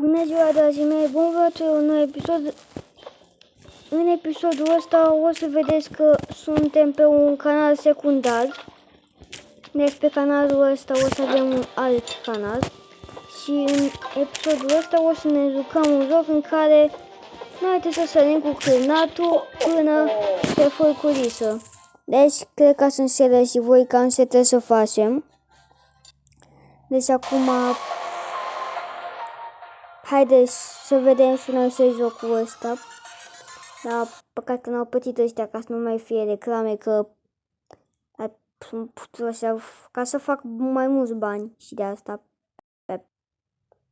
Bună ziua, dragii mei, bun venit la un nou episod. În episodul ăsta o să vedeți că suntem pe un canal secundar. Deci pe canalul ăsta o să avem un alt canal. Și în episodul ăsta o să ne jucăm un joc în care noi trebuie să sărim cu cârnatul până pe furculiță. Deci cred că sunt serios și voi cam ce trebuie să facem. Deci acum haideți să vedem și noi să jocul ăsta. Dar păcat că n-au plătit ăștia ca să nu mai fie reclame, că așa, ca să fac mai mulți bani și de asta.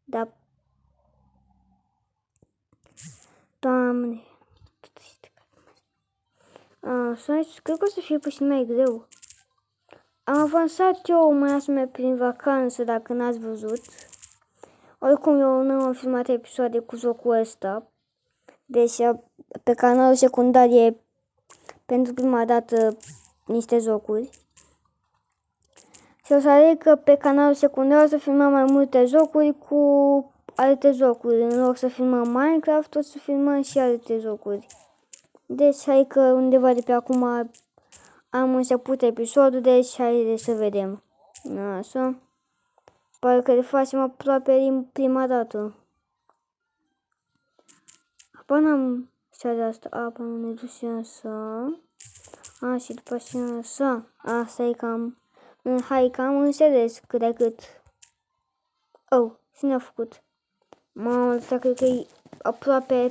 Da. Doamne. Cred că o să fie puțin mai greu. Am avansat eu mai prin vacanță, dacă n-ați văzut. Oricum, eu nu am filmat episoade cu jocul ăsta. Deci, pe canalul secundar e pentru prima dată niște jocuri. Și o să arăt că pe canalul secundar o să filmăm mai multe jocuri cu alte jocuri. În loc să filmăm Minecraft, o să filmăm și alte jocuri. Deci, hai că undeva de pe acum am început episodul, deci hai să vedem. Așa. Parcă le facem aproape prima dată. Apoi n-am știut de asta. Apoi nu ne ducem așa. Și după aceea așa. Asta e cam... Hai că am înțeles cât de cât. Oh, și ne-a făcut. Mamă, asta cred că e aproape...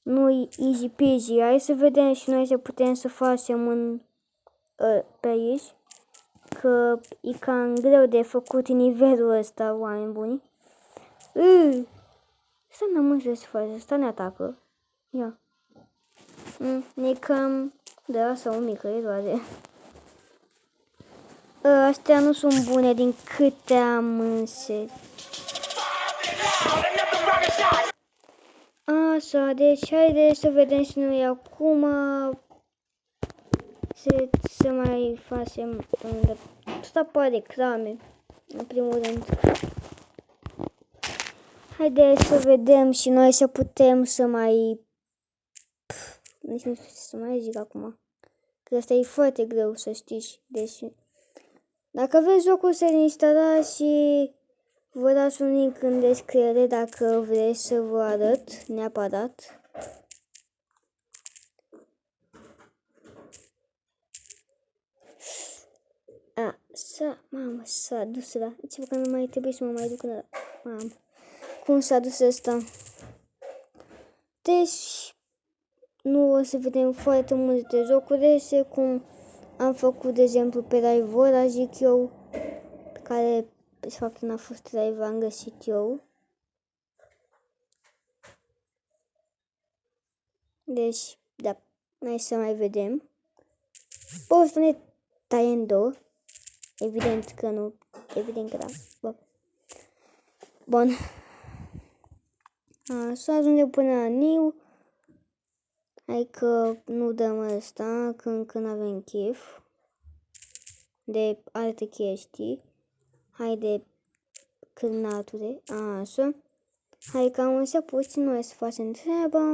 Nu-i easy peasy. Hai să vedem și noi ce putem să facem în... pe aici. Că e cam greu de făcut nivelul ăsta, oameni buni. Să n-am înțeles ce face. Asta ne atacă. Ia. E cam... Da, asta o mică eroare. Astea nu sunt bune din câte am înțeles. Așa, deci haide să vedem și noi acum să mai facem asta pare reclame, în primul rând. Haide să vedem și noi să putem să mai... Nici nu știu ce să mai zic acum. Că asta e foarte greu să știți, deci... Dacă vreți jocul să-l instalați și vă dați un link în descriere dacă vreți să vă arăt neapărat. Mamă, s-a dus la... Ce că nu mai trebuie să mă mai duc la... Mamă, cum s-a dus ăsta? Deci, nu o să vedem foarte multe jocuri, deci cum am făcut, de exemplu, pe live-ul, zic eu, care, de fapt, n-a fost live, am găsit eu. Deci, da, hai să mai vedem. Bă, spune Taiendo. Evident că nu, evident că da. Bă. Bun. Să ajungem până la New. Hai că nu dăm ăsta, că încă n-avem chef de alte chestii. Hai de cârnatule, așa. Hai că am început și noi să facem treaba.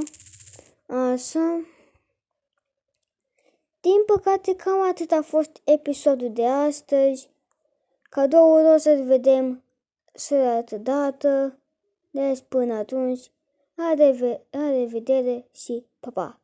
Așa. Din păcate, cam atât a fost episodul de astăzi. Cadoul o să-l vedem altă dată. Deci până atunci, la revedere și pa, pa!